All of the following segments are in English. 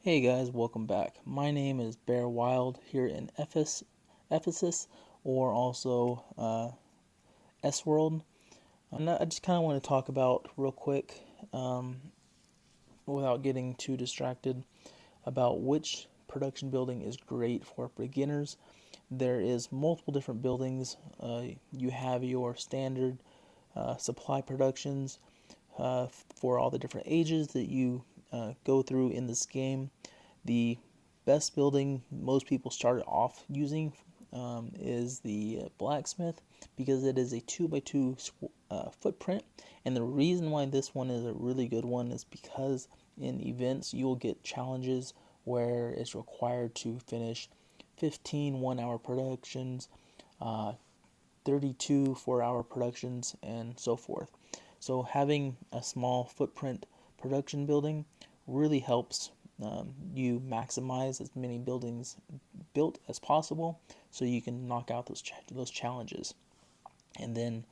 Hey guys, welcome back. My name is Bear Wild here in Ephesus, or also S World. And I just kind of want to talk about real quick, um, without getting too distracted, about which production building is great for beginners. There is multiple different buildings. You have your standard supply productions for all the different ages that you go through in this game. The best building most people started off using is the blacksmith, because it is a 2x2 footprint. And the reason why this one is a really good one is because in events you'll get challenges where it's required to finish 15 1-hour productions, 32 4-hour productions, and so forth. So having a small footprint production building really helps you maximize as many buildings built as possible, so you can knock out those challenges. And then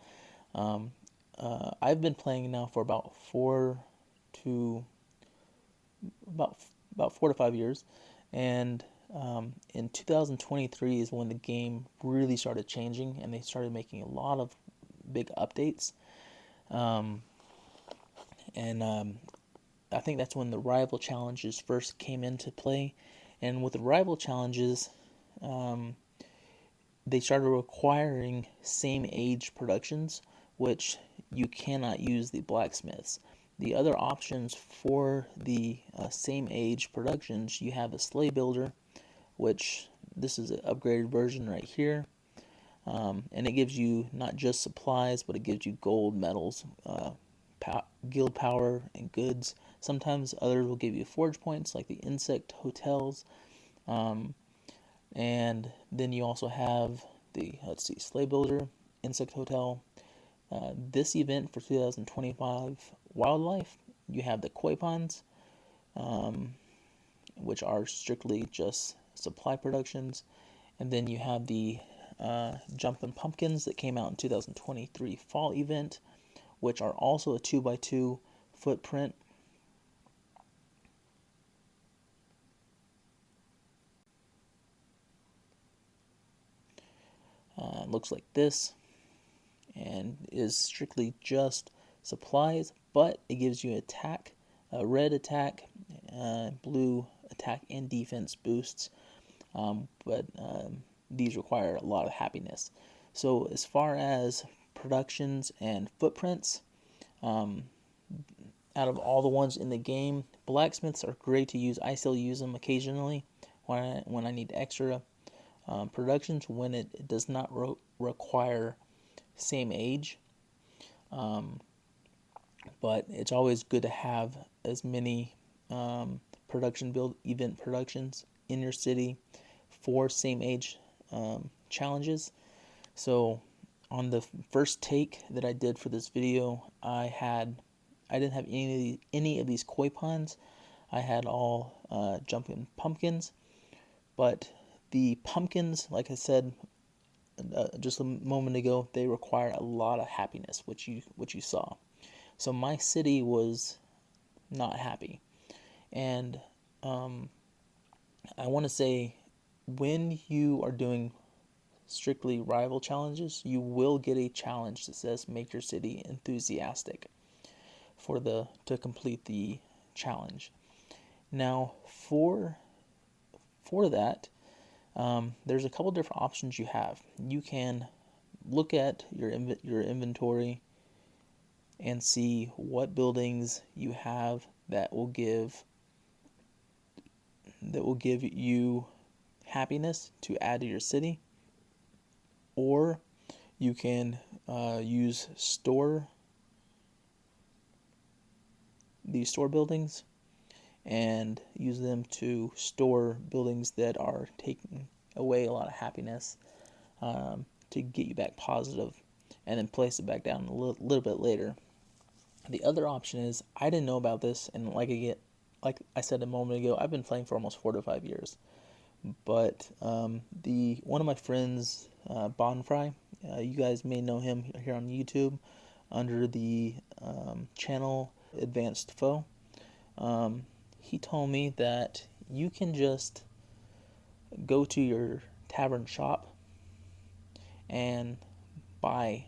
I've been playing now for to about about 4 to 5 years, and in 2023 is when the game really started changing, and they started making a lot of big updates. Um, and I think that's when the rival challenges first came into play. And with the rival challenges, um, they started requiring same age productions, which you cannot use the blacksmiths. The other options for the same age productions, you have the sleigh builder, which this is an upgraded version right here. And it gives you not just supplies, but it gives you gold, medals, guild power, and goods. Sometimes others will give you forge points, like the insect hotels. Um, and then you also have the, let's see, sleigh builder, insect hotel. This event for 2025 wildlife, you have the koi ponds, um, which are strictly just supply productions. And then you have the jumping pumpkins that came out in 2023 fall event, which are also a 2x2 footprint. Looks like this, and is strictly just supplies, but it gives you attack, red attack, blue attack and defense boosts. But these require a lot of happiness. So as far as productions and footprints, um, out of all the ones in the game, blacksmiths are great to use. I still use them occasionally when I need extra productions, when it does not require same age. Um, but it's always good to have as many production build event productions in your city for same age challenges. So on the first take that I did for this video, I didn't have any of these koi ponds. I had all jumping pumpkins, but the pumpkins, like I said just a moment ago, they require a lot of happiness, which you saw. So my city was not happy, and um, I want to say, when you are doing strictly rival challenges, you will get a challenge that says make your city enthusiastic to complete the challenge. Now for that, there's a couple different options you have. You can look at your inventory and see what buildings you have that will give you happiness to add to your city, or you can use these store buildings and use them to store buildings that are taking away a lot of happiness, to get you back positive, and then place it back down a little bit later. The other option is, I didn't know about this, and like I said a moment ago, I've been playing for almost 4 to 5 years. But the one of my friends, Bonfry, you guys may know him here on YouTube under the channel Advanced Foe. He told me that you can just go to your tavern shop and buy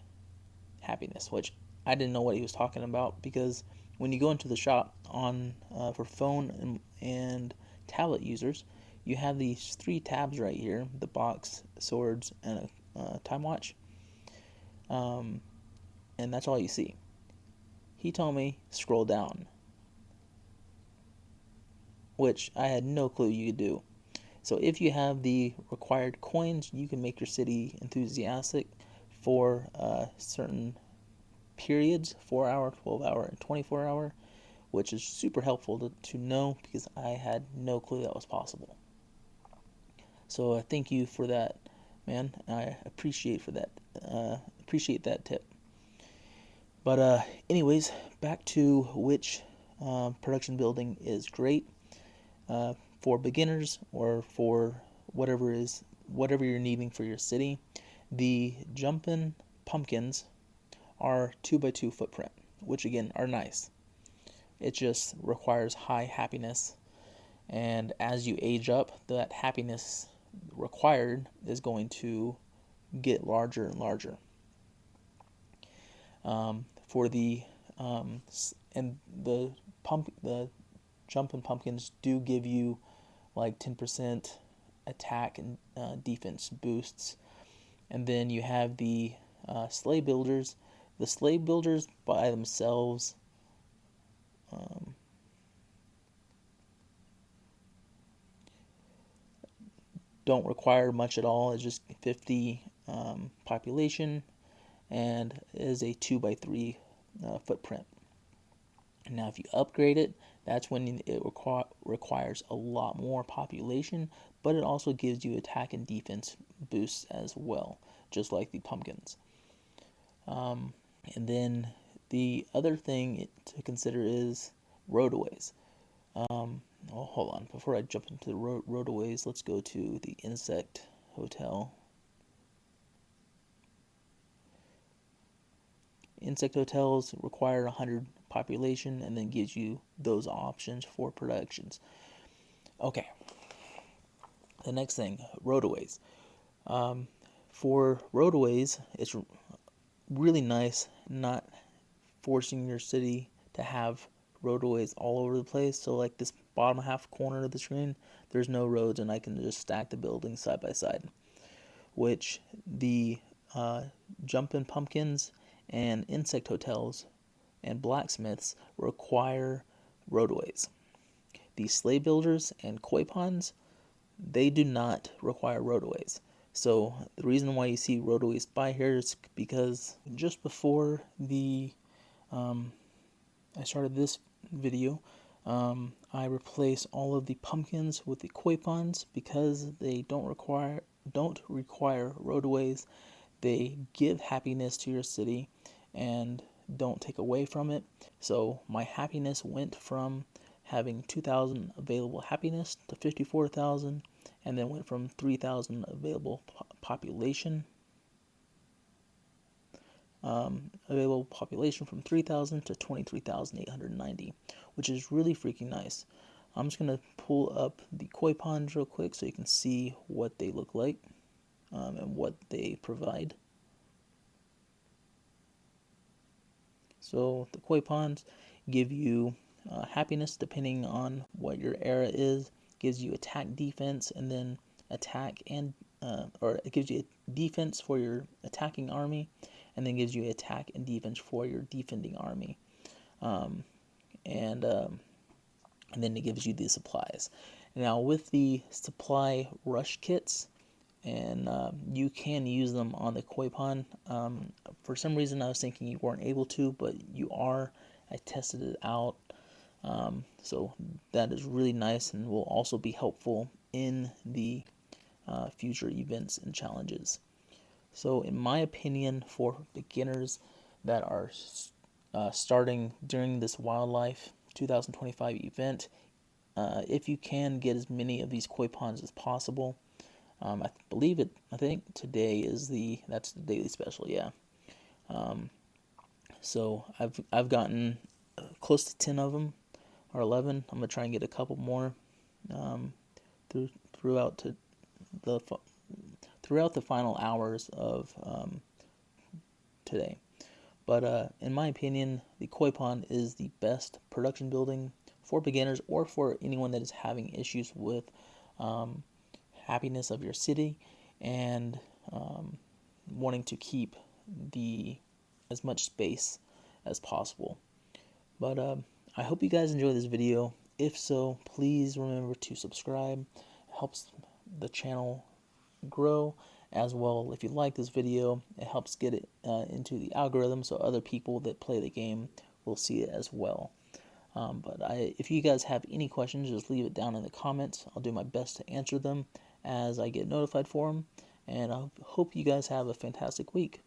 happiness, which I didn't know what he was talking about, because when you go into the shop on for phone and tablet users, you have these three tabs right here: the box, swords, and a time watch, and that's all you see. He told me scroll down, which I had no clue you could do. So if you have the required coins, you can make your city enthusiastic for certain periods: 4 hour, 12 hour, and 24 hour, which is super helpful to know, because I had no clue that was possible. So thank you for that, man. I appreciate that tip. But anyways, back to which production building is great for beginners, or for whatever you're needing for your city. The jumpin' pumpkins are 2x2 footprint, which again are nice. It just requires high happiness, and as you age up, that happiness required is going to get larger and larger. For the and the jumping pumpkins do give you like 10% attack and defense boosts. And then you have the sleigh builders. The sleigh builders by themselves don't require much at all. It's just 50 population, and is a 2x3 footprint. Now, if you upgrade it, that's when it requires a lot more population, but it also gives you attack and defense boosts as well, just like the pumpkins. And then the other thing to consider is roadaways. Hold on. Before I jump into the roadaways, let's go to the insect hotel. Insect hotels require 100 population, and then gives you those options for productions. Okay. The next thing, roadaways. For roadaways, it's really nice not forcing your city to have roadways all over the place. So like this bottom half corner of the screen, there's no roads, and I can just stack the buildings side by side, which the jumpin' pumpkins and insect hotels and blacksmiths require roadways. The sleigh builders and koi ponds, they do not require roadways. So the reason why you see roadways by here is because just before I started this video, I replaced all of the pumpkins with the koi ponds, because they don't require roadways. They give happiness to your city and don't take away from it. So my happiness went from having 2,000 available happiness to 54,000, and then went from 3,000 available population from 3,000 to 23,890, which is really freaking nice. I'm just going to pull up the koi ponds real quick so you can see what they look like and what they provide. So the koi ponds give you happiness depending on what your era is, gives you attack, defense, and then attack and or it gives you defense for your attacking army, and then gives you attack and defense for your defending army, and then it gives you the supplies. Now with the supply rush kits, and you can use them on the koi pond. For some reason I was thinking you weren't able to, but you are. I tested it out, so that is really nice, and will also be helpful in the future events and challenges. So in my opinion, for beginners that are starting during this wildlife 2025 event, if you can get as many of these koi ponds as possible, I think today is that's the daily special, yeah. So I've gotten close to 10 of them, or 11. I'm gonna try and get a couple more. throughout to the throughout the final hours of today. But in my opinion, the koi pond is the best production building for beginners or for anyone that is having issues with um, happiness of your city and wanting to keep the as much space as possible. But I hope you guys enjoy this video. If so, please remember to subscribe. It helps the channel grow as well. If you like this video, it helps get it into the algorithm so other people that play the game will see it as well. If you guys have any questions, just leave it down in the comments. I'll do my best to answer them as I get notified for them. And I hope you guys have a fantastic week.